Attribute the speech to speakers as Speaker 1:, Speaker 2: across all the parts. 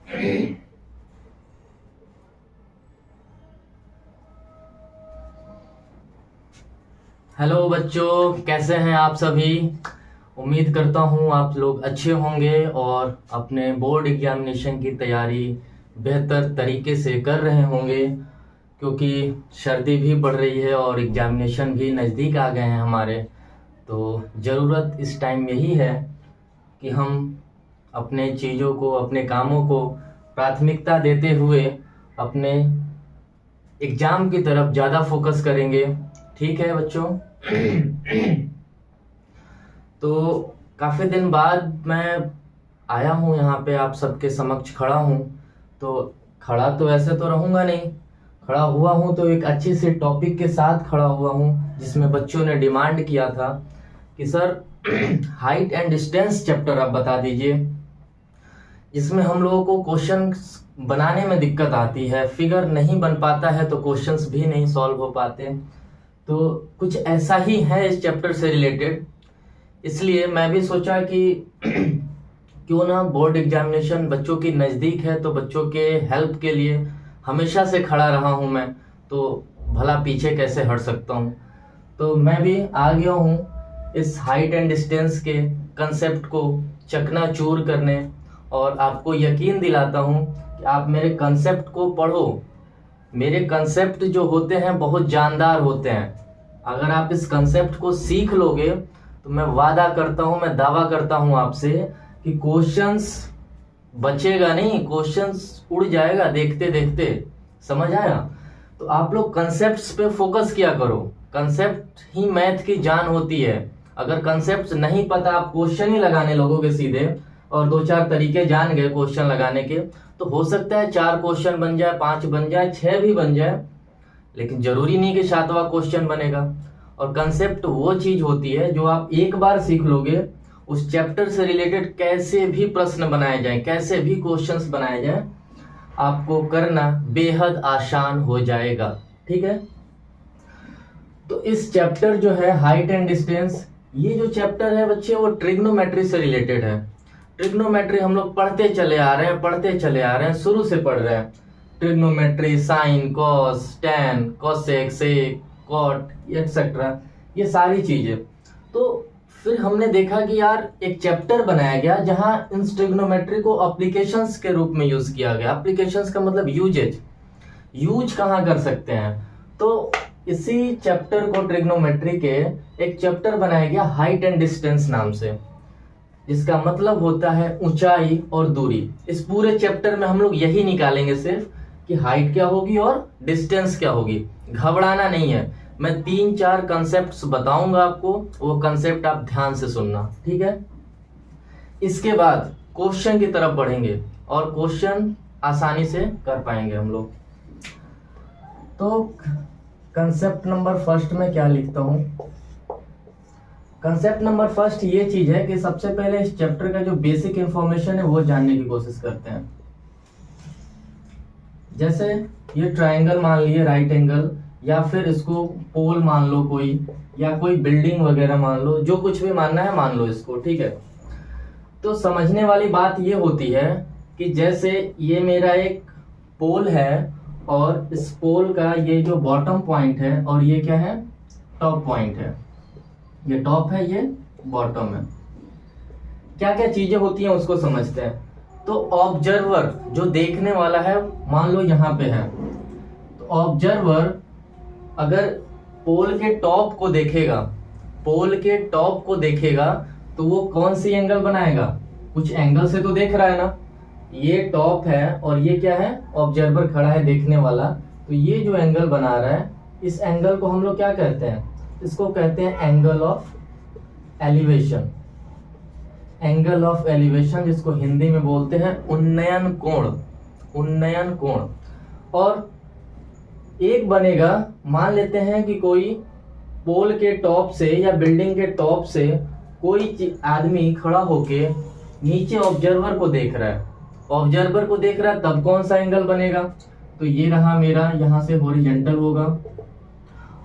Speaker 1: Hello बच्चों, कैसे हैं आप सभी। उम्मीद करता हूं आप लोग अच्छे होंगे और अपने बोर्ड एग्जामिनेशन की तैयारी बेहतर तरीके से कर रहे होंगे, क्योंकि सर्दी भी बढ़ रही है और एग्जामिनेशन भी नज़दीक आ गए हैं हमारे। तो ज़रूरत इस टाइम यही है कि हम अपने चीज़ों को, अपने कामों को प्राथमिकता देते हुए अपने एग्ज़ाम की तरफ ज़्यादा फोकस करेंगे। ठीक है बच्चों। तो काफ़ी दिन बाद मैं आया हूँ यहाँ पे, आप सबके समक्ष खड़ा हूँ। तो खड़ा तो ऐसे तो रहूँगा नहीं, खड़ा हुआ हूँ तो एक अच्छे से टॉपिक के साथ खड़ा हुआ हूँ, जिसमें बच्चों ने डिमांड किया था कि sir height and distance chapter आप बता दीजिए, जिसमें हम लोगों को क्वेश्चन बनाने में दिक्कत आती है, फिगर नहीं बन पाता है तो क्वेश्चंस भी नहीं सॉल्व हो पाते। तो कुछ ऐसा ही है इस चैप्टर से रिलेटेड, इसलिए मैं भी सोचा कि क्यों ना बोर्ड एग्जामिनेशन बच्चों की नज़दीक है, तो बच्चों के हेल्प के लिए हमेशा से खड़ा रहा हूं मैं, तो भला पीछे कैसे हट सकता हूं। तो मैं भी आ गया हूं इस हाइट एंड डिस्टेंस के कंसेप्ट को चकनाचूर करने, और आपको यकीन दिलाता हूं कि आप मेरे कंसेप्ट को पढ़ो। मेरे कंसेप्ट जो होते हैं बहुत जानदार होते हैं। अगर आप इस कंसेप्ट को सीख लोगे तो मैं वादा करता हूं, मैं दावा करता हूं आपसे कि क्वेश्चंस बचेगा नहीं, क्वेश्चंस उड़ जाएगा देखते देखते। समझ आया? तो आप लोग कंसेप्ट्स पे फोकस किया करो। कंसेप्ट ही मैथ की जान होती है। अगर कंसेप्ट नहीं पता, आप क्वेश्चन ही लगाने लगोगे सीधे, और 2-4 तरीके जान गए क्वेश्चन लगाने के, तो हो सकता है 4 क्वेश्चन बन जाए, 5 बन जाए, 6 भी बन जाए, लेकिन जरूरी नहीं कि 7वां क्वेश्चन बनेगा। और कंसेप्ट वो चीज होती है जो आप एक बार सीख लोगे, उस चैप्टर से रिलेटेड कैसे भी प्रश्न बनाए जाए, कैसे भी क्वेश्चंस बनाए जाए, आपको करना बेहद आसान हो जाएगा। ठीक है? तो इस चैप्टर जो है हाइट एंड डिस्टेंस, ये जो चैप्टर है बच्चे वो ट्रिग्नोमेट्री से रिलेटेड है। ट्रिग्नोमेट्री हम लोग पढ़ते चले आ रहे हैं, शुरू से पढ़ रहे हैं। Trigonometry, sine, cos, tan, cosec, sec, cot, et cetera, ये सारी चीजें। तो फिर हमने देखा कि यार एक चैप्टर बनाया गया जहां इन ट्रिग्नोमेट्री को एप्लीकेशंस के रूप में यूज किया गया। एप्लीकेशंस का मतलब यूज कहाँ कर सकते हैं। तो इसी चैप्टर को, ट्रिग्नोमेट्री के एक चैप्टर बनाया गया हाइट एंड डिस्टेंस नाम से, जिसका मतलब होता है ऊंचाई और दूरी। इस पूरे चैप्टर में हम लोग यही निकालेंगे सिर्फ कि हाइट क्या होगी और डिस्टेंस क्या होगी। घबराना नहीं है, मैं 3-4 कंसेप्ट्स बताऊंगा आपको, वो कंसेप्ट आप ध्यान से सुनना। ठीक है? इसके बाद क्वेश्चन की तरफ बढ़ेंगे और क्वेश्चन आसानी से कर पाएंगे हम लोग। तो कंसेप्ट नंबर फर्स्ट में क्या लिखता हूं? कंसेप्ट नंबर फर्स्ट ये चीज है कि सबसे पहले इस चैप्टर का जो बेसिक इंफॉर्मेशन है वो जानने की कोशिश करते हैं। जैसे ये ट्रायंगल मान लिए, राइट एंगल, या फिर इसको पोल मान लो कोई, या कोई बिल्डिंग वगैरह मान लो, जो कुछ भी मानना है मान लो इसको। ठीक है? तो समझने वाली बात ये होती है कि जैसे ये मेरा एक पोल है, और इस पोल का ये जो बॉटम पॉइंट है, और ये क्या है? टॉप पॉइंट है। ये टॉप है, ये बॉटम है। क्या क्या चीजें होती हैं उसको समझते हैं। तो ऑब्जर्वर जो देखने वाला है, मान लो यहाँ पे है, तो ऑब्जर्वर अगर पोल के टॉप को देखेगा, तो वो कौन सी एंगल बनाएगा? कुछ एंगल से तो देख रहा है ना। ये टॉप है और ये क्या है? ऑब्जर्वर खड़ा है देखने वाला। तो ये जो एंगल बना रहा है, इस एंगल को हम लोग क्या कहते हैं? इसको कहते हैं angle of elevation. Angle of elevation, जिसको हिंदी में बोलते हैं उन्नयन कोण। और एक बनेगा, मान लेते हैं कि कोई पोल के टॉप से या बिल्डिंग के टॉप से कोई आदमी खड़ा होके नीचे ऑब्जर्वर को देख रहा है। तब कौन सा एंगल बनेगा? तो ये रहा मेरा, यहां से हॉरिजॉन्टल होगा,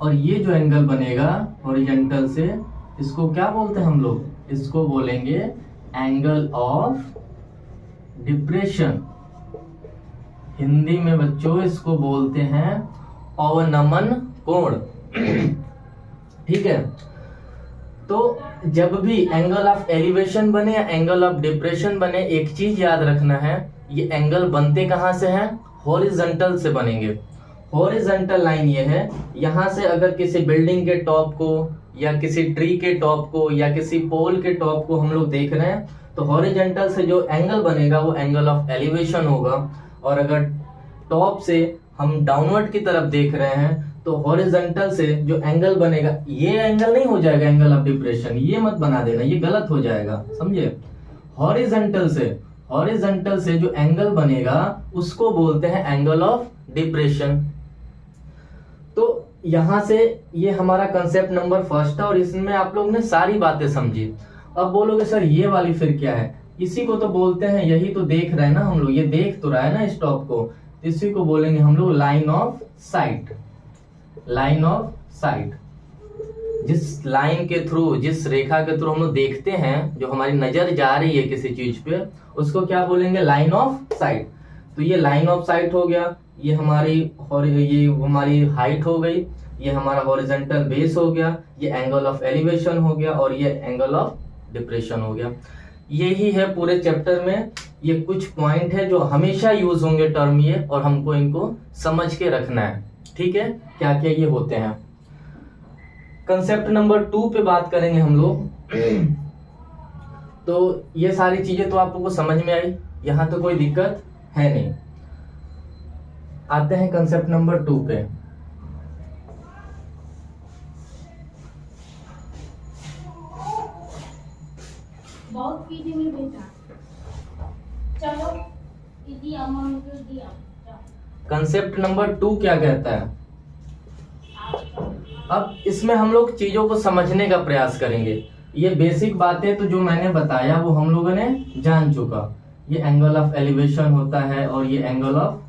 Speaker 1: और ये जो एंगल बनेगा हॉरिजॉन्टल से, इसको क्या बोलते हैं हम लोग? इसको बोलेंगे एंगल ऑफ डिप्रेशन। हिंदी में बच्चों इसको बोलते हैं अवनमन कोण। ठीक है, तो जब भी एंगल ऑफ एलिवेशन बने या एंगल ऑफ डिप्रेशन बने, एक चीज याद रखना है, ये एंगल बनते कहां से हैं? हॉरिजॉन्टल से बनेंगे। हॉरिजॉन्टल लाइन ये है, यहां से अगर किसी बिल्डिंग के टॉप को या किसी ट्री के टॉप को या किसी पोल के टॉप को हम लोग देख रहे हैं, तो हॉरिजॉन्टल से जो एंगल बनेगा वो एंगल ऑफ एलिवेशन होगा। और अगर टॉप से हम डाउनवर्ड की तरफ देख रहे हैं तो हॉरिजॉन्टल से जो एंगल बनेगा, ये एंगल नहीं हो जाएगा एंगल ऑफ डिप्रेशन, ये मत बना देना, ये गलत हो जाएगा, समझे। हॉरिजॉन्टल से जो एंगल बनेगा उसको बोलते हैं एंगल ऑफ डिप्रेशन। तो यहां से ये हमारा कंसेप्ट नंबर फर्स्ट है और इसमें आप लोग ने सारी बातें समझी। अब बोलोगे सर ये वाली फिर क्या है? इसी को तो बोलते हैं, यही तो देख रहे हैं ना हम लोग, ये देख तो रहा है ना स्टॉप को, इसी को बोलेंगे हम लोग line of site. Line of site, जिस लाइन के थ्रू, जिस रेखा के थ्रू हम लोग देखते हैं, जो हमारी नजर जा रही है किसी चीज पे, उसको क्या बोलेंगे? Line of site. तो ये लाइन ऑफ साइट हो गया, ये हमारी हाइट हो गई, ये हमारा हॉरिजॉन्टल बेस हो गया, ये एंगल ऑफ एलिवेशन हो गया और ये एंगल ऑफ डिप्रेशन हो गया। यही है पूरे चैप्टर में, ये कुछ पॉइंट है जो हमेशा यूज होंगे टर्म ये, और हमको इनको समझ के रखना है। ठीक है, क्या क्या ये होते हैं। कंसेप्ट नंबर 2 पे बात करेंगे हम लोग। तो ये सारी चीजें तो आप लोगों को समझ में आई, यहां तो कोई दिक्कत है नहीं। आते हैं कंसेप्ट नंबर 2 पे।
Speaker 2: बहुत पीछे में बेटा, चलो दीदी अम्मा मुझे दिया।
Speaker 1: कंसेप्ट नंबर 2 क्या कहता है? अब इसमें हम लोग चीजों को समझने का प्रयास करेंगे। ये बेसिक बातें तो जो मैंने बताया वो हम लोगों ने जान चुका। ये एंगल ऑफ एलिवेशन होता है और ये एंगल ऑफ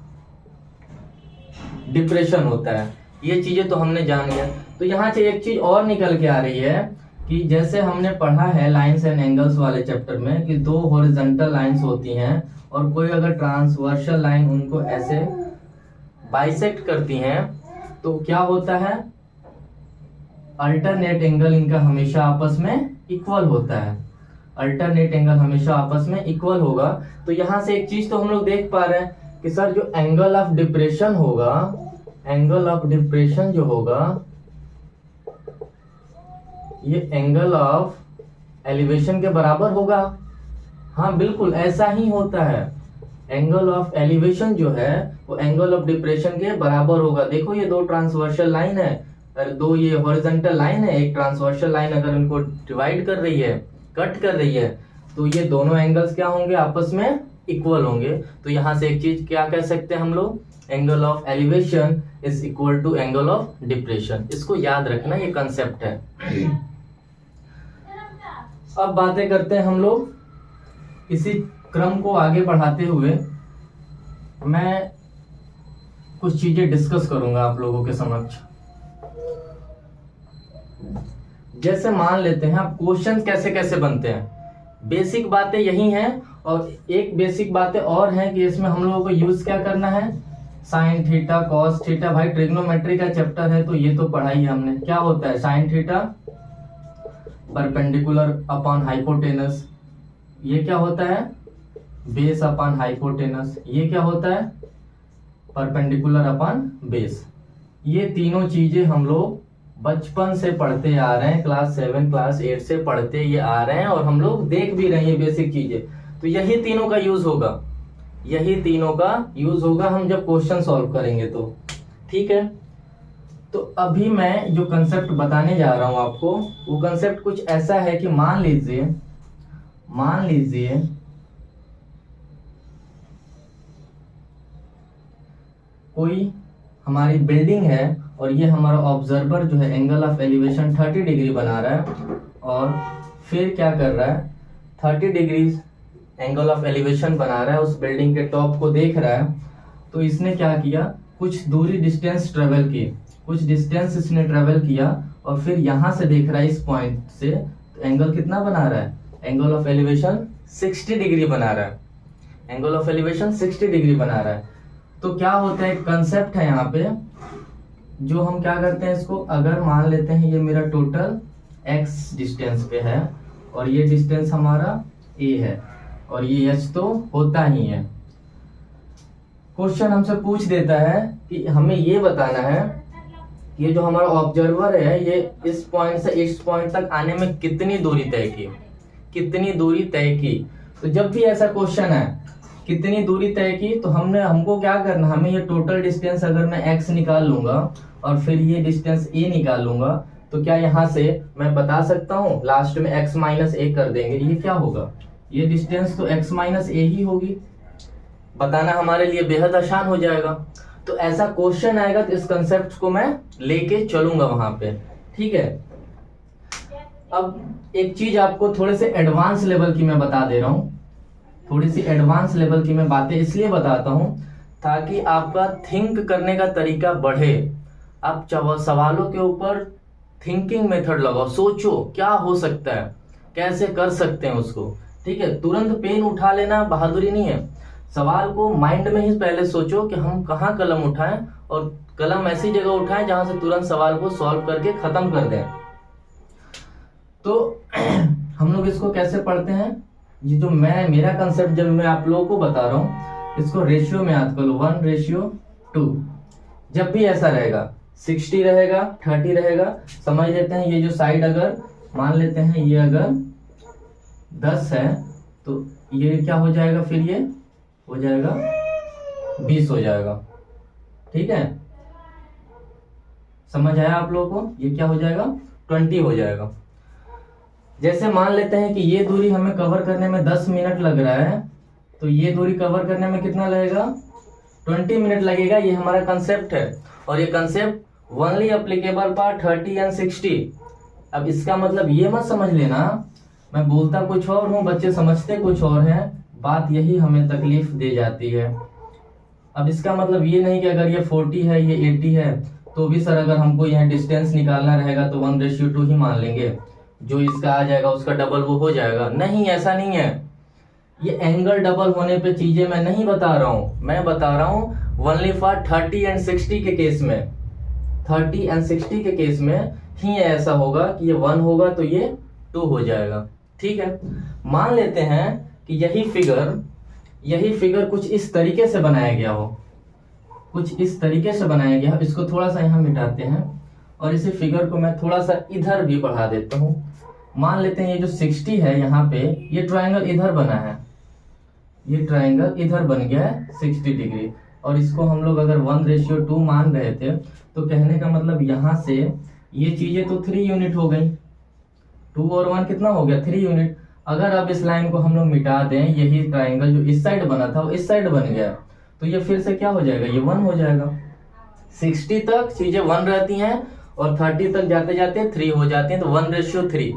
Speaker 1: डिप्रेशन होता है, ये चीजें तो हमने जान लिया। तो यहाँ से एक चीज और निकल के आ रही है कि जैसे हमने पढ़ा है लाइंस एंड एंगल्स वाले चैप्टर में कि दो हॉरिजॉन्टल लाइंस होती हैं और कोई अगर ट्रांसवर्सल लाइन उनको ऐसे बाइसेक्ट करती हैं तो क्या होता है? अल्टरनेट एंगल इनका हमेशा आपस में इक्वल होता है। अल्टरनेट एंगल हमेशा आपस में इक्वल होगा। तो यहां से एक चीज तो हम लोग देख पा रहे हैं कि सर जो एंगल ऑफ डिप्रेशन होगा, एंगल ऑफ डिप्रेशन जो होगा ये एंगल ऑफ एलिवेशन के बराबर होगा। हाँ बिल्कुल ऐसा ही होता है। एंगल ऑफ एलिवेशन जो है वो एंगल ऑफ डिप्रेशन के बराबर होगा। देखो ये दो ट्रांसवर्सल लाइन है और दो ये हॉरिजॉन्टल लाइन है। एक ट्रांसवर्सल लाइन अगर उनको डिवाइड कर रही है, कट कर रही है, तो ये दोनों एंगल्स क्या होंगे? आपस में इक्वल होंगे। तो यहां से एक चीज क्या कह सकते हैं हम लोग? Angle of elevation is equal to angle of depression. इसको याद रखना, ये कंसेप्ट है। अब बातें करते हैं हम लोग। इसी क्रम को आगे बढ़ाते हुए मैं कुछ चीजें डिस्कस करूंगा आप लोगों के समक्ष। जैसे मान लेते हैं आप क्वेश्चन कैसे कैसे बनते हैं, बेसिक बातें यही हैं। और एक बेसिक बातें और हैं कि इसमें हम लोगों को यूज क्या करना है? Sine theta, cos theta. भाई ट्रिग्नोमेट्री का चैप्टर है तो ये तो पढ़ाई है हमने। क्या होता है? Sine theta perpendicular upon hypotenuse. ये क्या होता है? Base upon hypotenuse. ये क्या होता है? Perpendicular upon base. ये तीनों चीजें हम लोग बचपन से पढ़ते आ रहे हैं, क्लास 7 क्लास 8 से पढ़ते ये आ रहे हैं और हम लोग देख भी रहे हैं बेसिक चीजें। तो यही तीनों का यूज होगा, यही तीनों का यूज होगा हम जब क्वेश्चन सॉल्व करेंगे तो। ठीक है, तो अभी मैं जो कंसेप्ट बताने जा रहा हूं आपको वो कंसेप्ट कुछ ऐसा है कि मान लीजिए कोई हमारी बिल्डिंग है और ये हमारा ऑब्जर्वर जो है एंगल ऑफ एलिवेशन 30 डिग्री बना रहा है और फिर क्या कर रहा है? 30 डिग्री एंगल ऑफ एलिवेशन बना रहा है, उस बिल्डिंग के टॉप को देख रहा है। तो इसने क्या किया? कुछ दूरी डिस्टेंस ट्रेवल की, कुछ डिस्टेंस इसने ट्रेवल किया और फिर यहां से देख रहा है इस पॉइंट से। तो एंगल कितना बना रहा है? एंगल ऑफ एलिवेशन 60 डिग्री बना रहा है। एंगल ऑफ एलिवेशन 60 डिग्री बना रहा है। तो क्या होता है, कंसेप्ट है यहाँ पे, जो हम क्या करते हैं इसको, अगर मान लेते हैं ये मेरा टोटल x डिस्टेंस पे है और ये डिस्टेंस हमारा a है और ये h तो होता ही है। क्वेश्चन हमसे पूछ देता है कि हमें ये बताना है कि ये जो हमारा ऑब्जर्वर है ये इस पॉइंट से इस पॉइंट तक आने में कितनी दूरी तय की, कितनी दूरी तय की। तो जब भी ऐसा क्वेश्चन है कितनी दूरी तय की, तो हमको क्या करना, हमें ये टोटल डिस्टेंस अगर मैं x निकाल लूंगा और फिर ये डिस्टेंस a निकाल लूंगा, तो क्या यहाँ से मैं बता सकता हूँ, लास्ट में x माइनस a कर देंगे, ये क्या होगा, ये डिस्टेंस तो x माइनस a ही होगी। बताना हमारे लिए बेहद आसान हो जाएगा। तो ऐसा क्वेश्चन आएगा तो इस कंसेप्ट को मैं लेके चलूंगा वहां पे, ठीक है। अब एक चीज आपको थोड़े से एडवांस लेवल की मैं बता दे रहा हूँ, थोड़ी सी एडवांस लेवल की मैं बातें इसलिए बताता हूँ ताकि आपका थिंक करने का तरीका बढ़े। आप सवालों के ऊपर थिंकिंग मेथड लगाओ, सोचो क्या हो सकता है, कैसे कर सकते हैं उसको, ठीक है। तुरंत पेन उठा लेना बहादुरी नहीं है, सवाल को माइंड में ही पहले सोचो कि हम कहाँ कलम उठाएं और कलम ऐसी जगह उठाएं जहां से तुरंत सवाल को सॉल्व करके खत्म कर दें। तो हम लोग इसको कैसे पढ़ते हैं, ये जो मेरा कंसेप्ट जब मैं आप लोगों को बता रहा हूँ इसको रेशियो में याद कर लो, 1:2। जब भी ऐसा रहेगा 60 रहेगा 30 रहेगा, समझ लेते हैं ये जो साइड अगर मान लेते हैं ये अगर 10 है तो ये क्या हो जाएगा, फिर ये हो जाएगा 20 हो जाएगा, ठीक है। समझ आया आप लोगों को, ये क्या हो जाएगा 20 हो जाएगा। जैसे मान लेते हैं कि ये दूरी हमें कवर करने में 10 मिनट लग रहा है, तो ये दूरी कवर करने में कितना लगेगा, 20 मिनट लगेगा। ये हमारा कंसेप्ट है और ये concept only applicable for 30 and 60। अब इसका मतलब ये मत समझ लेना मैं बोलता कुछ और हूँ, बच्चे समझते कुछ और हैं, बात यही हमें तकलीफ दे जाती है। अब इसका मतलब ये नहीं कि अगर ये 40 है ये 80 है तो भी सर अगर हमको यहाँ डिस्टेंस निकालना रहेगा तो 1:2 ही मान लेंगे, जो इसका आ जाएगा उसका डबल वो हो जाएगा। नहीं, ऐसा नहीं है। ये एंगल डबल होने पे चीजें मैं नहीं बता रहा हूँ, मैं बता रहा हूँ ओनली फॉर 30 एंड 60 के केस में, 30 एंड 60 के केस में ही ऐसा होगा कि ये 1 होगा तो ये 2 हो जाएगा, ठीक है। मान लेते हैं कि यही फिगर कुछ इस तरीके से बनाया गया हो, कुछ इस तरीके से बनाया गया हो। इसको थोड़ा सा यहाँ मिटाते हैं और इसी फिगर को मैं थोड़ा सा इधर भी बढ़ा देता हूँ। मान लेते हैं ये जो 60 है यहाँ पे, ये ट्रायंगल इधर बना है, ये ट्रायंगल इधर बन गया है 60 डिग्री, और इसको हम लोग अगर 1:2 मान रहे थे तो कहने का मतलब यहाँ से ये चीजें तो 3 यूनिट हो गई, 2 और 1 कितना हो गया, 3 यूनिट। अगर अब इस लाइन को हम लोग मिटा दें, यही ट्रायंगल जो इस साइड बना था वो इस साइड बन गया, तो ये फिर से क्या हो जाएगा, ये 1 हो जाएगा। 60 तक चीजें 1 रहती हैं और 30 तक जाते जाते 3 हो जाती हैं, तो 1:3।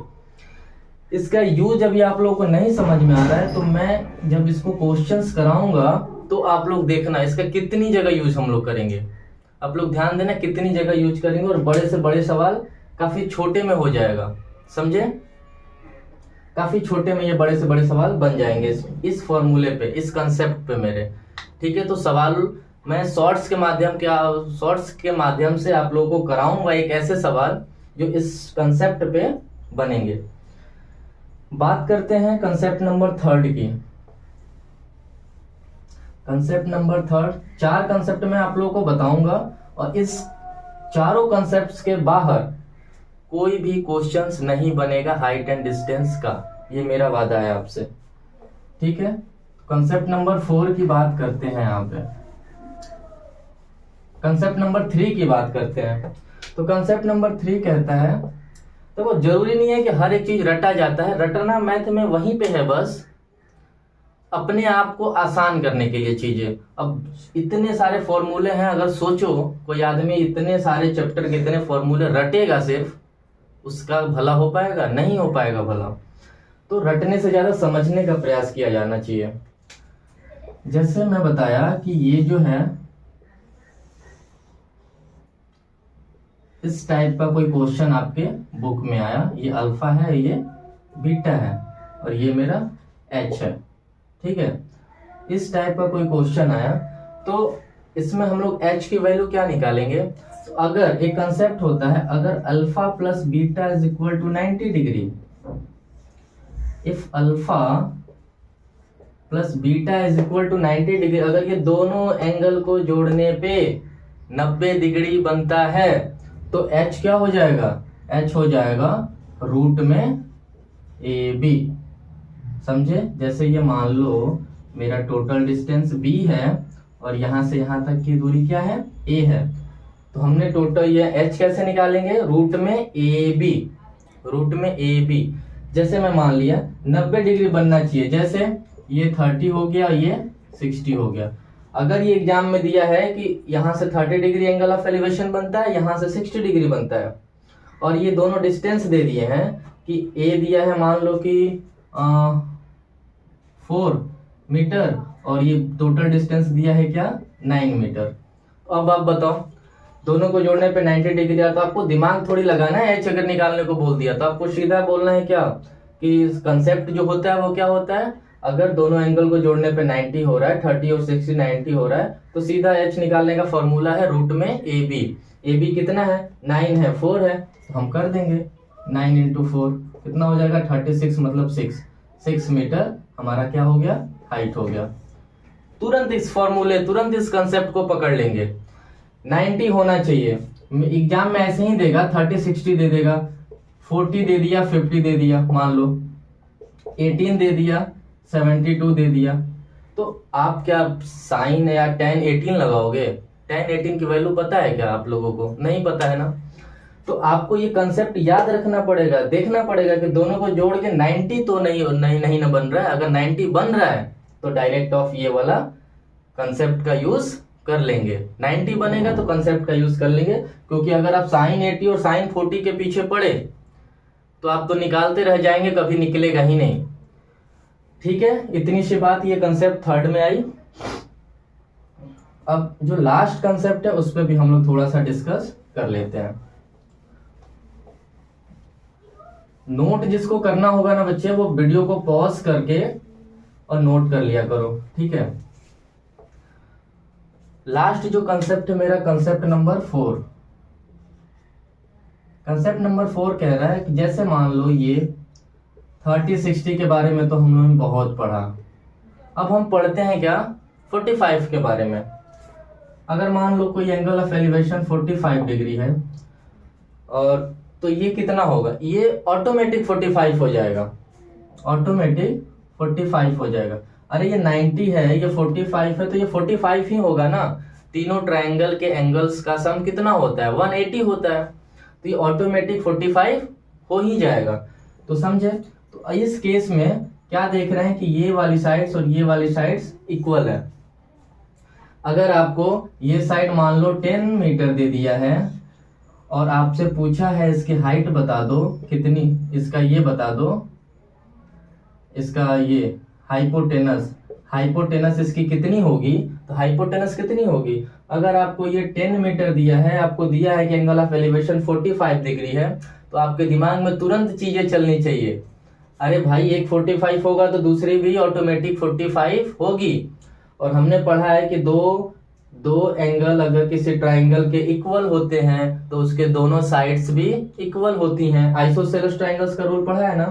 Speaker 1: इसका यूज अभी आप लोगों को नहीं समझ में आ रहा है, तो मैं जब इसको क्वेश्चंस कराऊंगा तो आप लोग देखना इसका कितनी जगह यूज हम लोग करेंगे। आप लोग ध्यान देना कितनी जगह यूज करेंगे, और बड़े से बड़े सवाल काफी छोटे में हो जाएगा, समझे, काफी छोटे में ये बड़े से बड़े सवाल बन जाएंगे इस फॉर्मूले पे, इस कंसेप्ट पे मेरे, ठीक है। तो सवाल मैं शॉर्ट्स के माध्यम से आप लोगों को कराऊंगा एक ऐसे सवाल जो इस कंसेप्ट पे बनेंगे। बात करते हैं कंसेप्ट नंबर 3 की। कंसेप्ट नंबर 3, 4 कंसेप्ट मैं आप लोगों को बताऊंगा और इस चारों कंसेप्ट्स के बाहर कोई भी क्वेश्चंस नहीं बनेगा हाइट एंड डिस्टेंस का, ये मेरा वादा है आपसे, ठीक है। कंसेप्ट नंबर 4 की बात करते हैं, यहाँ पे कंसेप्ट नंबर 3 की बात करते हैं। तो कंसेप्ट नंबर 3 कहता है, तो वो जरूरी नहीं है कि हर एक चीज रटा जाता है, रटना मैथ में वहीं पे है, बस अपने आप को आसान करने के लिए चीजें। अब इतने सारे फॉर्मूले हैं, अगर सोचो कोई आदमी इतने सारे चैप्टर के इतने फॉर्मूले रटेगा सिर्फ, उसका भला हो पाएगा, नहीं हो पाएगा भला। तो रटने से ज्यादा समझने का प्रयास किया जाना चाहिए। जैसे मैं बताया कि ये जो है इस टाइप का कोई क्वेश्चन आपके बुक में आया, ये अल्फा है, ये बीटा है और ये मेरा एच है, ठीक है। इस टाइप का कोई क्वेश्चन आया तो इसमें हम लोग h की वैल्यू क्या निकालेंगे? तो अगर एक कंसेप्ट होता है, अगर alpha plus beta is equal to 90 degree, if alpha plus beta is equal to 90 degree, अगर ये दोनों एंगल को जोड़ने पे 90 डिग्री बनता है तो h क्या हो जाएगा? h हो जाएगा रूट में AB। समझे? जैसे ये मान लो मेरा टोटल डिस्टेंस B है और यहां से यहां तक की दूरी क्या है? A है। तो हमने टोटल ये h कैसे निकालेंगे? रूट में AB, रूट में AB। जैसे मैं मान लिया 90 डिग्री बनना चाहिए, जैसे ये 30 हो गया, ये 60 हो गया। अगर ये एग्जाम में दिया है कि यहां से 30 डिग्री एंगल ऑफ एलिवेशन बनता है, यहां से 60 डिग्री बनता है, और ये दोनों डिस्टेंस दे दिए हैं कि A दिया है मान लो कि 4 मीटर और ये टोटल डिस्टेंस दिया है क्या? 9 मीटर। तो अब आप बताओ, दोनों को जोड़ने पे 90 डिग्री आता, तो आपको दिमाग थोड़ी लगाना है। h अगर निकालने को बोल दिया तो आपको सीधा बोलना है क्या कि कंसेप्ट जो होता है वो क्या होता है? अगर दोनों एंगल को जोड़ने पे 90 हो रहा है, 30 और 60 90 हो रहा है, तो सीधा h निकालने का फॉर्मूला है रूट में AB। AB कितना है? 9 है, 4 है, तो हम कर देंगे 9 इंटू 4 कितना हो जाएगा? 36, मतलब 6 मीटर हमारा क्या हो गया? हाइट हो गया। तुरंत इस फॉर्मूले, तुरंत इस कंसेप्ट को पकड़ लेंगे। 90 होना चाहिए। एग्जाम में ऐसे ही देगा, 30 60 दे देगा, 40 दे दिया, 50 दे दिया, मान लो 18 दे दिया, 72 दे दिया, तो आप क्या साइन या tan 18 लगाओगे? tan 18 की वैल्यू पता है क्या आप लोगों को? नहीं पता है ना। तो आपको ये कंसेप्ट याद रखना पड़ेगा, देखना पड़ेगा कि दोनों को जोड़ के 90 तो नहीं ना बन रहा है। अगर 90 बन रहा है तो डायरेक्ट ऑफ ये वाला कंसेप्ट का यूज कर लेंगे। 90 बनेगा तो कंसेप्ट का यूज कर लेंगे, क्योंकि अगर आप साइन 80 और साइन 40 के पीछे पड़े तो आप तो निकालते रह जाएंगे, कभी निकलेगा ही नहीं। ठीक है, इतनी सी बात ये कंसेप्ट थर्ड में आई। अब जो लास्ट कंसेप्ट है उस पर भी हम लोग थोड़ा सा डिस्कस कर लेते हैं। नोट जिसको करना होगा ना बच्चे, वो वीडियो को पॉज करके और नोट कर लिया करो, ठीक है। लास्ट जो कंसेप्ट है मेरा, कंसेप्ट नंबर 4। कंसेप्ट नंबर 4 कह रहा है कि जैसे मान लो ये 30 60 के बारे में तो हम लोगों ने बहुत पढ़ा, अब हम पढ़ते हैं क्या 45 के बारे में। अगर मान लो कोई एंगल ऑफ एलिवेशन 45 डिग्री है, और तो ये कितना होगा? ये ऑटोमेटिक 45 हो जाएगा, ऑटोमेटिक 45 हो जाएगा। अरे ये 90 है, ये 45 है, तो ये 45 ही होगा ना। तीनों ट्रायंगल के एंगल्स का सम कितना होता है? 180 होता है, तो ये ऑटोमेटिक 45 हो ही जाएगा। तो समझे? तो इस केस में क्या देख रहे हैं कि ये वाली साइड्स और ये वाली साइड्स इक्वल है। अगर आपको ये साइड मान लो 10 मीटर दे दिया है और आपसे पूछा है इसकी हाइट बता दो कितनी, इसका ये बता दो, इसका ये हाइपोटेनस इसकी कितनी होगी, तो हाइपोटेनस कितनी होगी? अगर आपको ये 10 मीटर दिया है, आपको दिया है कि एंगल ऑफ एलिवेशन 45 डिग्री है, तो आपके दिमाग में तुरंत चीजें चलनी चाहिए। अरे भाई एक 45 होगा तो दूसरी भी ऑटोमेटिक 45 होगी। और हमने पढ़ा है कि दो एंगल अगर किसी ट्राइंगल के इक्वल होते हैं तो उसके दोनों साइड्स भी इक्वल होती हैं। आइसोसेलेस ट्राइंगल्स का रूल पढ़ा है ना।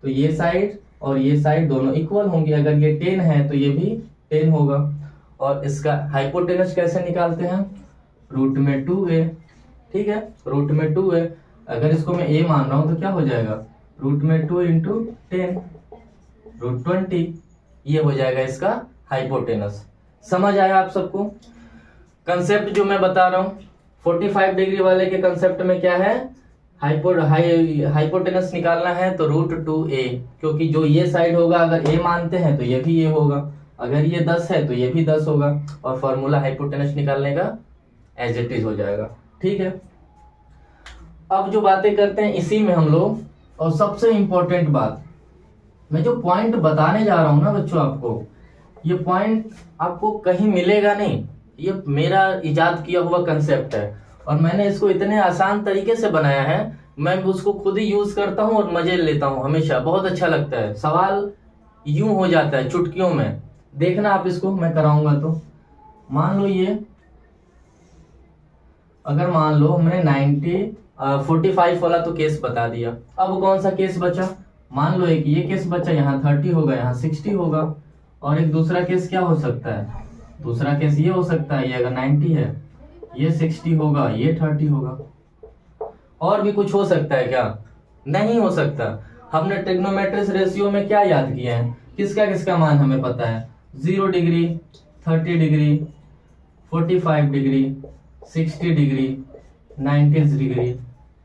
Speaker 1: तो ये साइड और ये साइड दोनों इक्वल होंगी। अगर ये 10 है तो ये भी 10 होगा। और इसका हाइपोटेनस कैसे निकालते हैं? रूट में 2a, ठीक है, रूट में 2a। अगर इसको मैं a मान रहा हूं तो क्या हो जाएगा? रूट में 2 इंटू 10 रूट 20, ये हो जाएगा इसका हाइपोटेनस। समझ आया आप सबको? कंसेप्ट जो मैं बता रहा हूँ 45 डिग्री वाले के कंसेप्ट में क्या है? हाइपोटेनस निकालना है तो रूट 2a, क्योंकि जो ये साइड होगा अगर a मानते हैं तो ये भी ये होगा, अगर ये 10 है तो ये भी 10 होगा, और फॉर्मूला हाइपोटेनस निकालने का एज इट इज हो जाएगा। ठीक है, अब जो बातें करते हैं इसी में हम लोग, और सबसे इंपॉर्टेंट बात, मैं जो पॉइंट बताने जा रहा हूं ना बच्चों आपको, ये पॉइंट आपको कहीं मिलेगा नहीं। ये मेरा इजाद किया हुआ कंसेप्ट है और मैंने इसको इतने आसान तरीके से बनाया है, मैं उसको खुद ही यूज करता हूं और मजे लेता हूं हमेशा, बहुत अच्छा लगता है। सवाल यूं हो जाता है चुटकियों में। देखना आप इसको, मैं कराऊंगा तो मान लो ये अगर मान लो हमने 45 वाला तो केस बता दिया, अब कौन सा केस बचा? मान लो एक ये केस बचा, यहाँ 30 होगा, यहाँ 60 होगा, और एक दूसरा केस क्या हो सकता है? दूसरा केस ये हो सकता है, ये अगर 90 है, ये 60 होगा, ये 30 होगा। और भी कुछ हो सकता है क्या? नहीं हो सकता। हमने ट्रिग्नोमेट्रिक रेशियो में क्या याद किया है? किसका किसका मान हमें पता है? 0 degree, 30 degree, 45 degree, 60 degree, 90 degree,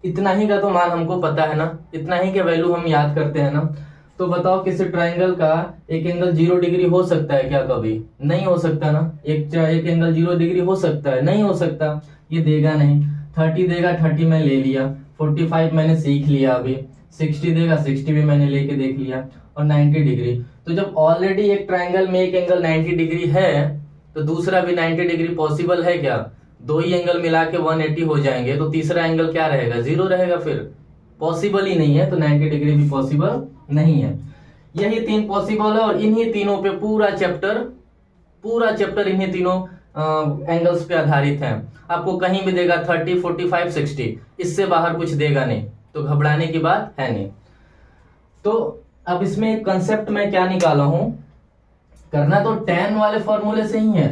Speaker 1: इतना ही का तो मान हमको पता है ना, इतना ही के वैल्यू हम याद करते हैं ना। तो बताओ किसी ट्रायंगल का एक एंगल 0 डिग्री हो सकता है क्या? कभी नहीं हो सकता ना। एक एंगल 0 डिग्री हो सकता है? नहीं हो सकता, ये देगा नहीं। 30 देगा, 30 में ले लिया, 45 मैंने सीख लिया, अभी 60 देगा, 60 भी मैंने लेके देख लिया, और 90 डिग्री। तो जब ऑलरेडी एक ट्रायंगल में एक एंगल 90 डिग्री है, तो दूसरा भी 90 डिग्री पॉसिबल है क्या? दो ही एंगल मिला के 180 हो जाएंगे, तो तीसरा एंगल क्या रहेगा? 0 रहेगा, फिर पॉसिबल ही नहीं है। तो 90 डिग्री भी पॉसिबल नहीं है। यही 3 पॉसिबल है, और इन्हीं तीनों पे पूरा चैप्टर इन्हीं तीनों एंगल्स पे आधारित है। आपको कहीं भी देगा 30, 45, 60, इससे बाहर कुछ देगा नहीं, तो घबराने की बात है नहीं। तो अब इसमें एक कंसेप्ट मैं क्या निकाला हूं, करना तो tan वाले फॉर्मूले से ही है।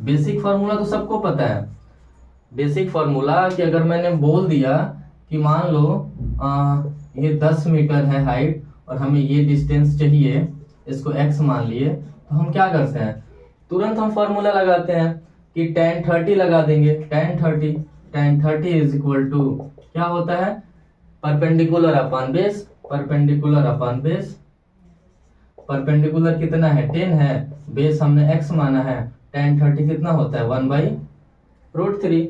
Speaker 1: बेसिक फॉर्मूला तो सबको पता है। बेसिक फॉर्मूला कि अगर मैंने बोल दिया कि मान लो ये 10 मीटर है हाइट, और हमें ये डिस्टेंस चाहिए, इसको x मान लिए, तो हम क्या करते हैं? तुरंत हम फॉर्मूला लगाते हैं कि tan 30 लगा देंगे। tan 30 इज इक्वल टू क्या होता है? Perpendicular upon base. परपेंडिकुलर कितना है? 10 है, बेस हमने x माना है। tan 30 कितना होता है? 1/√3।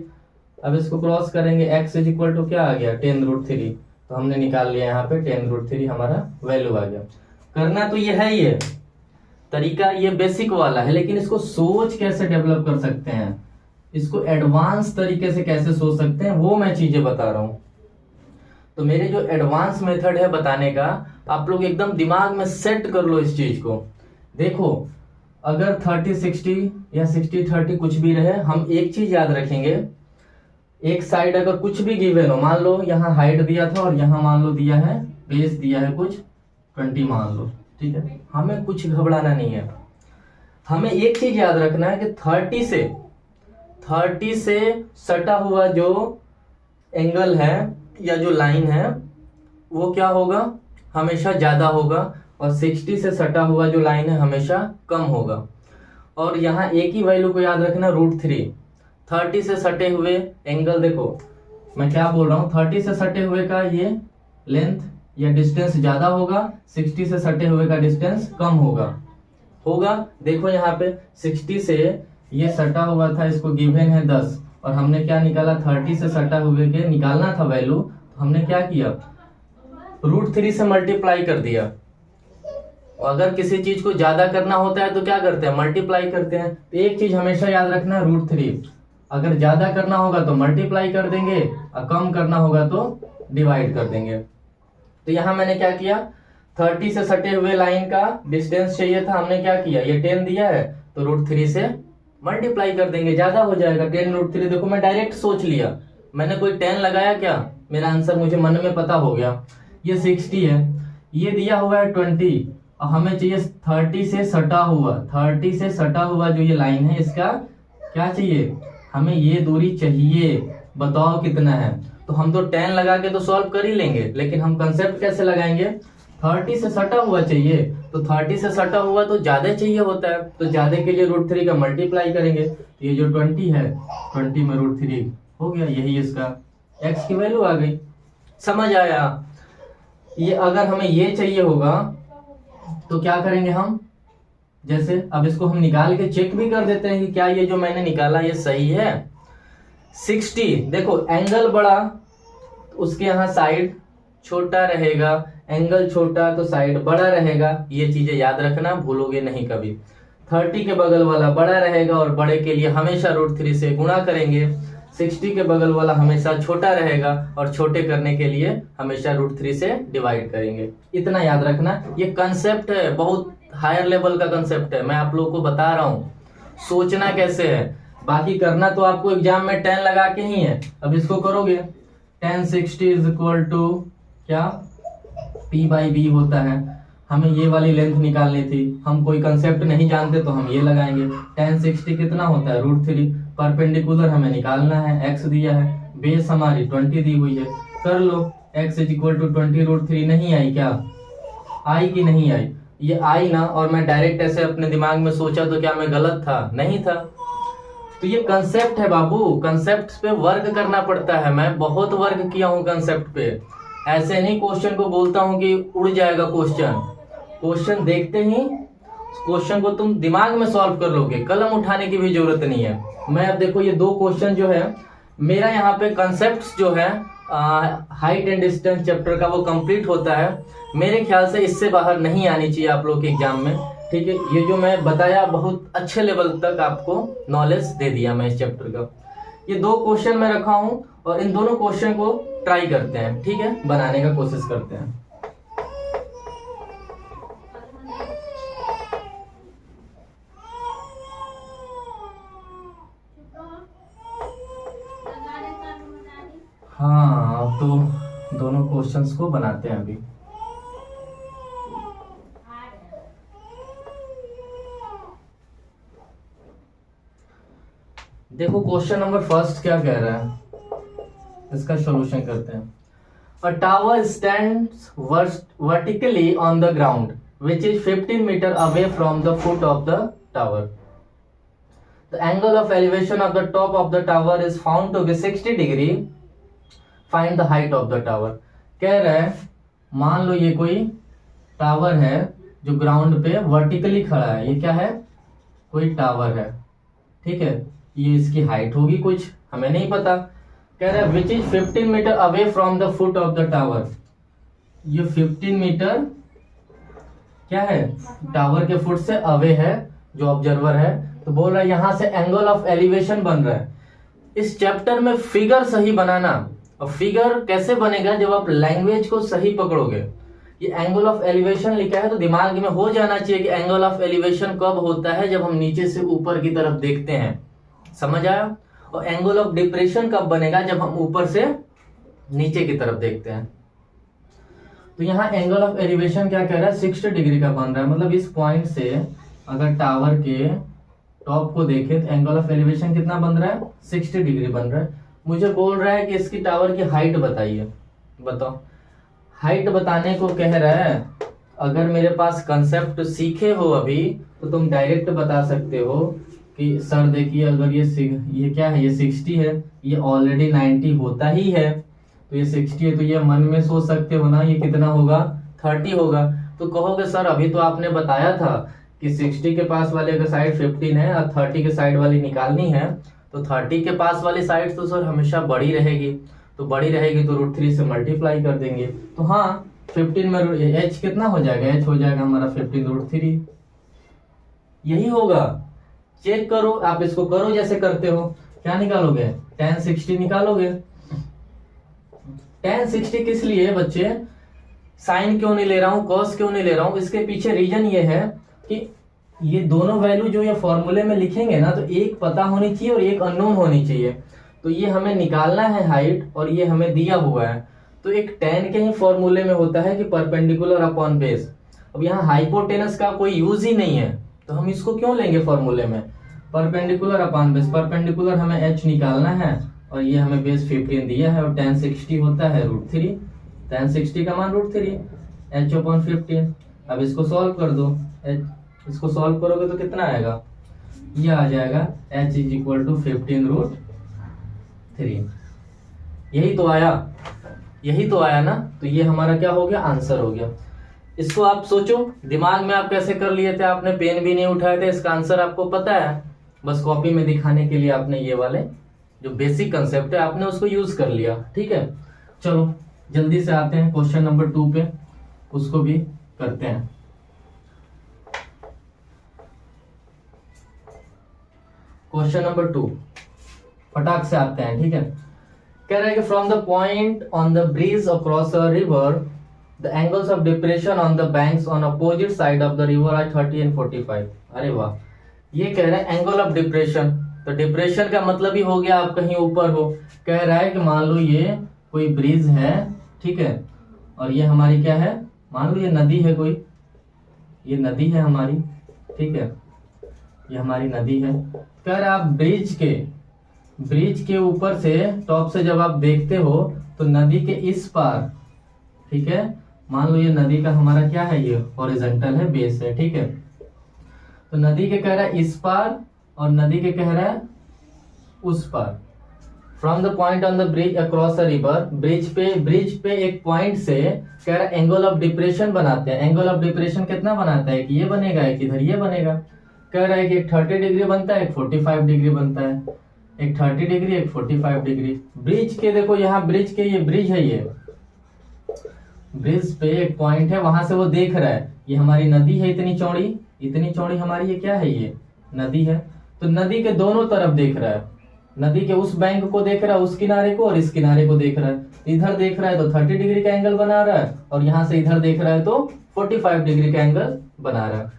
Speaker 1: अब इसको क्रॉस करेंगे, x इज इक्वल टू क्या आ गया? 10√3। तो हमने निकाल लिया यहाँ पे 10√3 हमारा वैल्यू आ गया। करना तो ये है, ये तरीका ये बेसिक वाला है, लेकिन इसको सोच कैसे डेवलप कर सकते हैं, इसको एडवांस तरीके से कैसे सोच सकते हैं, वो मैं चीजें बता रहा हूँ। तो मेरे जो एडवांस मेथड है बताने का, आप लोग एकदम दिमाग में सेट कर लो इस चीज को। देखो, अगर 30-60 या 60-30 कुछ भी रहे, हम एक चीज याद रखेंगे, एक साइड अगर कुछ भी गिवन हो, मान लो यहाँ हाइट दिया था और यहाँ मान लो दिया है, बेस दिया है कुछ 20 मान लो, ठीक है, हमें कुछ घबराना नहीं है। हमें एक चीज याद रखना है कि 30 से सटा हुआ जो एंगल है या जो लाइन है वो क्या होगा? हमेशा ज्यादा होगा, और 60 से सटा हुआ जो लाइन है हमेशा कम होगा। और यहाँ एक ही वैल्यू को याद रखना, √3। 30 से सटे हुए एंगल, देखो मैं क्या बोल रहा हूँ, 30 से सटे हुए का ये लेंथ या डिस्टेंस ज्यादा होगा, 60 से सटे हुए का डिस्टेंस कम होगा। देखो यहाँ पे 60 से ये सटा हुआ था, इसको गिवन है 10, और हमने क्या निकाला? 30 से सटा हुए के निकालना था वैल्यू, तो हमने क्या किया? √3 से मल्टीप्लाई कर दिया। अगर किसी चीज को ज्यादा करना होता है तो क्या करते हैं? मल्टीप्लाई करते हैं। तो एक चीज हमेशा याद रखना है, √3। अगर ज्यादा करना होगा तो मल्टीप्लाई कर देंगे, और कम करना होगा तो डिवाइड कर देंगे। तो यहाँ मैंने क्या किया? 30 से सटे हुए लाइन का डिस्टेंस चाहिए था, हमने क्या किया? ये 10 दिया है तो √3 से मल्टीप्लाई कर देंगे, ज्यादा हो जाएगा। 10√3, देखो मैं डायरेक्ट सोच लिया, मैंने कोई 10 लगाया क्या? मेरा आंसर मुझे मन में पता हो गया। ये 60 है, ये दिया हुआ है 20, और हमें चाहिए 30 से सटा हुआ जो ये लाइन है, इसका क्या चाहिए? हमें ये दूरी चाहिए। बताओ कितना है? तो हम तो 10 लगा के तो सॉल्व कर ही लेंगे, लेकिन हम कंसेप्ट कैसे लगाएंगे? 30 से सटा हुआ चाहिए, तो 30 से सटा हुआ तो ज्यादा चाहिए होता है, तो ज्यादा के लिए √3 का मल्टीप्लाई करेंगे। ये जो 20 है, 20 में √3 हो गया, यही इसका x की वैल्यू आ गई। समझ आया? ये अगर हमें ये चाहिए होगा तो क्या करेंगे हम? जैसे अब इसको हम निकाल के चेक भी कर देते हैं कि क्या ये जो मैंने निकाला ये सही है। 60, देखो एंगल बड़ा, उसके यहाँ साइड छोटा रहेगा, एंगल छोटा तो साइड बड़ा रहेगा। ये चीजें याद रखना, भूलोगे नहीं कभी। 30 के बगल वाला बड़ा रहेगा, और बड़े के लिए हमेशा √3 से गुणा करेंगे। 60 के बगल वाला हमेशा छोटा रहेगा, और छोटे करने के लिए हमेशा √3 से डिवाइड करेंगे। इतना याद रखना। ये कंसेप्ट है, बहुत हायर लेवल का कंसेप्ट है, मैं आप लोगों को बता रहा हूँ सोचना कैसे है। बाकी करना तो आपको एग्जाम में 10 लगा के ही है। अब इसको करोगे, tan 60 इज इक्वल टू क्या, P/B होता है। हमें ये वाली लेंथ निकालनी थी, हम कोई कंसेप्ट नहीं जानते तो हम ये लगाएंगे। tan 60 कितना होता है, √3। परपेंडिकुलर हमें निकालना है, x दिया है, बेस हमारी 20 दी हुई है, कर लो। x is equal to 20√3। नहीं आई क्या, आई कि नहीं आई, ये आई ना। और मैं डायरेक्ट ऐसे अपने दिमाग में सोचा तो क्या मैं गलत था, नहीं था। तो ये कंसेप्ट है बाबू, कंसेप्ट पे वर्क करना पड़ता है। मैं बहुत वर्क किया हूँ कंसेप्ट पे, ऐसे नहीं क्वेश्चन को बोलता हूँ कि उड़ जाएगा क्वेश्चन। क्वेश्चन देखते ही क्वेश्चन को तुम दिमाग में सॉल्व कर लोगे, कलम उठाने की भी जरूरत नहीं है। मैं अब देखो ये 2 क्वेश्चन जो है मेरा यहाँ पे कंसेप्ट जो है हाइट एंड डिस्टेंस चैप्टर का वो कंप्लीट होता है। मेरे ख्याल से इससे बाहर नहीं आनी चाहिए आप लोग के एग्जाम में, ठीक है। ये जो मैं बताया बहुत अच्छे लेवल तक आपको नॉलेज दे दिया मैं इस चैप्टर का। ये 2 क्वेश्चन मैं रखा हूं और इन दोनों क्वेश्चन को ट्राई करते हैं, ठीक है, बनाने का कोशिश करते हैं। हाँ, अब तो दोनों क्वेश्चंस को बनाते हैं अभी। देखो क्वेश्चन नंबर फर्स्ट क्या कह रहा है, इसका सॉल्यूशन करते हैं। A tower stands vertically on the ground which is 15 metre away from the foot of the tower. The angle of elevation of the top of the tower is found to be 60 degree. Find the height of the tower. कह रहा है मान लो ये कोई tower है जो ground पे vertically खड़ा है, ये क्या है, कोई टावर है, ठीक है। ये इसकी हाइट होगी कुछ, हमें नहीं पता। कह रहा है which is 15 metre away from the foot of the tower. ये 15 मीटर क्या है, टावर के फुट से अवे है जो ऑब्जर्वर है। तो बोल रहा है यहां से एंगल ऑफ एलिवेशन बन रहा है। इस चैप्टर में फिगर सही बनाना, और फिगर कैसे बनेगा जब आप लैंग्वेज को सही पकड़ोगे। ये एंगल ऑफ एलिवेशन लिखा है तो दिमाग में हो जाना चाहिए कि एंगल ऑफ एलिवेशन कब होता है, जब हम नीचे से ऊपर की तरफ देखते हैं, समझ आया। और एंगल ऑफ डिप्रेशन कब बनेगा, जब हम ऊपर से नीचे की तरफ देखते हैं। तो यहाँ एंगल ऑफ एलिवेशन क्या कह रहा है, 60 डिग्री का बन रहा है। मतलब इस पॉइंट से अगर टावर के टॉप को देखें तो एंगल ऑफ एलिवेशन कितना बन रहा है, 60 डिग्री बन रहा है। मुझे बोल रहा है कि इसकी टावर की हाइट बताइए। बताओ, हाइट बताने को कह रहा है। अगर मेरे पास कंसेप्ट सीखे हो अभी तो तुम डायरेक्ट बता सकते हो कि सर देखिए अगर ये क्या है, ये 60 है, ये ऑलरेडी 90 होता ही है, तो ये 60 है, तो ये मन में सोच सकते हो ना ये कितना होगा, 30 होगा। तो कहोगे सर अभी तो आपने बताया था कि 60 के पास वाले का साइड 15 है और 30 के साइड वाली निकालनी है। तो 30 के पास वाली साइड तो सर हमेशा बड़ी रहेगी, तो बड़ी रहेगी तो √3 से मल्टीप्लाई कर देंगे। तो हाँ 15 में h कितना हो जाएगा, h हो जाएगा हमारा 15√3, यही होगा। चेक करो, आप इसको करो जैसे करते हो। क्या निकालोगे, tan 60 निकालोगे। tan 60 किस लिए बच्चे, साइन क्यों नहीं ले रहा हूं, कॉस क्यों नहीं ले रहा हूं, इसके पीछे रीजन ये है कि ये दोनों वैल्यू जो ये फॉर्मूले में लिखेंगे ना, तो एक पता होनी चाहिए और एक अननोन होनी चाहिए। तो ये हमें निकालना है हाइट और ये हमें दिया हुआ है। तो एक tan के ही फॉर्मूले में होता है कि परपेंडिकुलर अपॉन बेस। अब यहाँ हाइपोटेनस का कोई यूज ही नहीं है तो हम इसको क्यों लेंगे फॉर्मूले में, परपेंडिकुलर अपॉन बेस। परपेंडिकुलर हमें h निकालना है और ये हमें बेस 15 दिया है और tan 60 होता है √3। tan 60 का मान √3, h/15। अब इसको सॉल्व कर दो, इसको सॉल्व करोगे तो कितना आएगा, ये आ जाएगा h इज इक्वल टू 15√3। यही तो आया, यही तो आया ना। तो ये हमारा क्या हो गया, आंसर हो गया। इसको आप सोचो दिमाग में आप कैसे कर लिए थे, आपने पेन भी नहीं उठाए थे, इसका आंसर आपको पता है, बस कॉपी में दिखाने के लिए आपने ये वाले जो बेसिक कंसेप्ट है आपने उसको यूज कर लिया, ठीक है। चलो जल्दी से आते हैं क्वेश्चन नंबर 2 पे, उसको भी करते हैं। क्वेश्चन नंबर 2 फटाक से आते हैं, ठीक है। कह रहा है कि from the point on the bridge across a river the angles of depression on the banks on opposite side of the river are 30 and 45। अरे वाह, ये कह रहे हैं एंगल ऑफ डिप्रेशन तो डिप्रेशन का मतलब ही हो गया आप कहीं ऊपर हो। कह रहा है कि मान लो ये कोई ब्रिज है, ठीक है, और ये हमारी क्या है, मान लो ये नदी है कोई, ये नदी है हमारी, ठीक है, ये हमारी नदी है। कह रहा आप ब्रिज के ऊपर से टॉप से जब आप देखते हो तो नदी के इस पार, ठीक है, मान लो ये नदी का हमारा क्या है, ये हॉरिजॉन्टल है, बेस है, ठीक है। तो नदी के कह रहा है इस पार और नदी के कह रहा है उस पार। From the point on the bridge across the river, bridge पे एक पॉइंट से कह रहा है एंगल ऑफ डिप्रेशन बनाते हैं। एंगल ऑफ डिप्रेशन कितना बनाता है कि ये बनेगा, एक इधर ये बनेगा। कह रहा है कि एक 30 डिग्री बनता है, एक 45 डिग्री बनता है, एक 30 डिग्री एक 45 डिग्री। ब्रिज के देखो यहाँ ब्रिज के, ये ब्रिज है, ये ब्रिज पे एक पॉइंट है, वहां से वो देख रहा है ये हमारी नदी है, इतनी चौड़ी हमारी ये क्या है, ये नदी है। तो नदी के दोनों तरफ देख रहा है, नदी के उस बैंक को देख रहा है, उस किनारे को और इस किनारे को देख रहा है। इधर देख रहा है तो 30 डिग्री का एंगल बना रहा है और यहाँ से इधर देख रहा है तो 45 डिग्री का एंगल बना रहा है।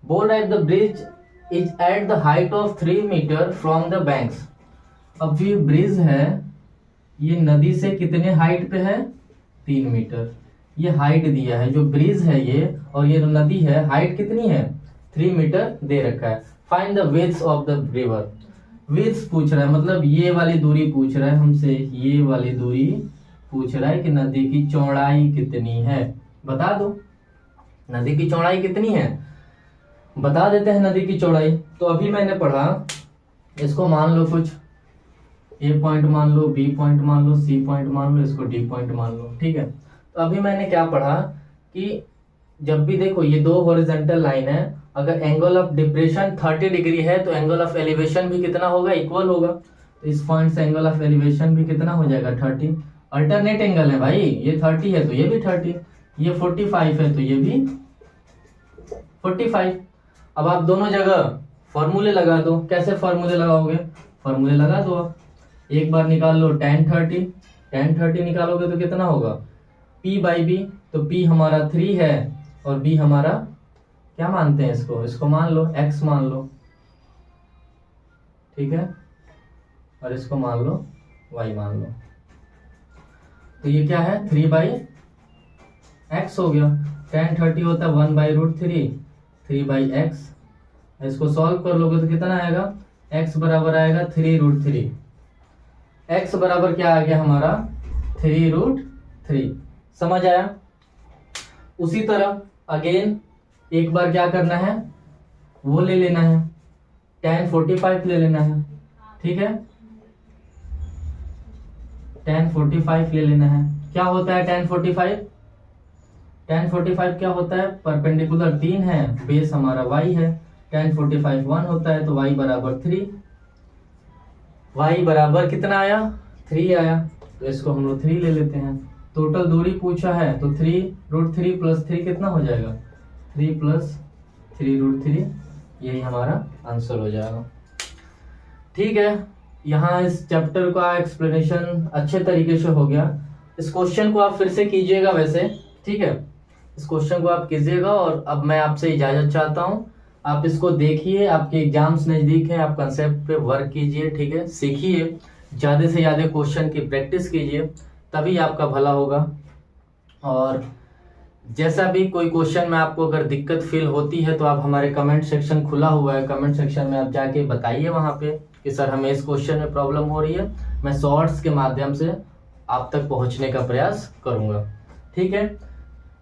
Speaker 1: बोल रहा है the bridge is at the height of 3 metre from the banks. अब ये ब्रिज है, ये नदी से कितने हाइट पे है, 3 मीटर। ये हाइट दिया है, जो ब्रिज है ये और ये जो नदी है, हाइट कितनी है, 3 मीटर दे रखा है। Find the width of the river. Width पूछ रहा है, मतलब ये वाली दूरी पूछ रहा है हमसे, ये वाली दूरी पूछ रहा है कि नदी की चौड़ाई कितनी है, बता दो नदी की चौड़ाई कितनी है, बता देते हैं नदी की चौड़ाई। तो अभी मैंने पढ़ा, इसको मान लो कुछ ए पॉइंट मान लो, बी पॉइंट मान लो, सी पॉइंट मान लो, इसको डी पॉइंट मान लो, ठीक है। तो अभी मैंने क्या पढ़ा कि जब भी देखो ये 2 हॉरिजॉन्टल लाइन है, अगर एंगल ऑफ डिप्रेशन 30 डिग्री है तो एंगल ऑफ एलिवेशन भी कितना होगा, इक्वल होगा। तो इस पॉइंट से एंगल ऑफ एलिवेशन भी कितना हो जाएगा, 30। अल्टरनेट एंगल है भाई, ये 30 है तो ये भी 30, ये 45 है तो ये भी 45। अब आप दोनों जगह फॉर्मूले लगा दो। कैसे फॉर्मूले लगाओगे, फॉर्मूले लगा दो आप। एक बार निकाल लो tan 30 निकालोगे तो कितना होगा, P बाई बी। तो P हमारा 3 है और B हमारा क्या मानते हैं, इसको मान लो x मान लो, ठीक है, और इसको मान लो y मान लो। तो ये क्या है, 3 बाई x हो गया। tan 30 होता है 1/√3, 3 बाई x। इसको सॉल्व कर लोगे तो कितना आएगा, x बराबर आएगा 3√3। x बराबर क्या आ गया हमारा, 3√3। समझ आया। उसी तरह अगेन एक बार क्या करना है, वो ले लेना है, tan 45 ले लेना है, ठीक है, tan 45 ले लेना है। क्या होता है tan 45, tan 45 क्या होता है, परपेंडिकुलर 3 है, बेस हमारा y है, tan 45 1 होता है तो y बराबर 3। y बराबर कितना आया, 3 आया, तो इसको हम लोग 3 ले लेते हैं। टोटल दूरी पूछा है तो 3√3 + 3 कितना हो जाएगा, 3 + 3√3, यही हमारा आंसर हो जाएगा। ठीक है, यहाँ इस चैप्टर का एक्सप्लेनेशन अच्छे तरीके से हो गया। इस क्वेश्चन को आप फिर से कीजिएगा वैसे, ठीक है, इस क्वेश्चन को आप कीजिएगा। और अब मैं आपसे इजाजत चाहता हूँ, आप इसको देखिए, आपके एग्जाम्स नज़दीक हैं, आप कंसेप्ट पे वर्क कीजिए, ठीक है, सीखिए, ज़्यादा से ज़्यादा क्वेश्चन की प्रैक्टिस कीजिए, तभी आपका भला होगा। और जैसा भी कोई क्वेश्चन में आपको अगर दिक्कत फील होती है तो आप हमारे कमेंट सेक्शन खुला हुआ है, कमेंट सेक्शन में आप जाके बताइए वहाँ पे कि सर हमें इस क्वेश्चन में प्रॉब्लम हो रही है। मैं शॉर्ट्स के माध्यम से आप तक पहुँचने का प्रयास करूँगा। ठीक है,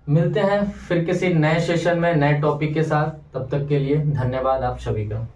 Speaker 1: मिलते हैं फिर किसी नए सेशन में नए टॉपिक के साथ। तब तक के लिए धन्यवाद आप सभी का।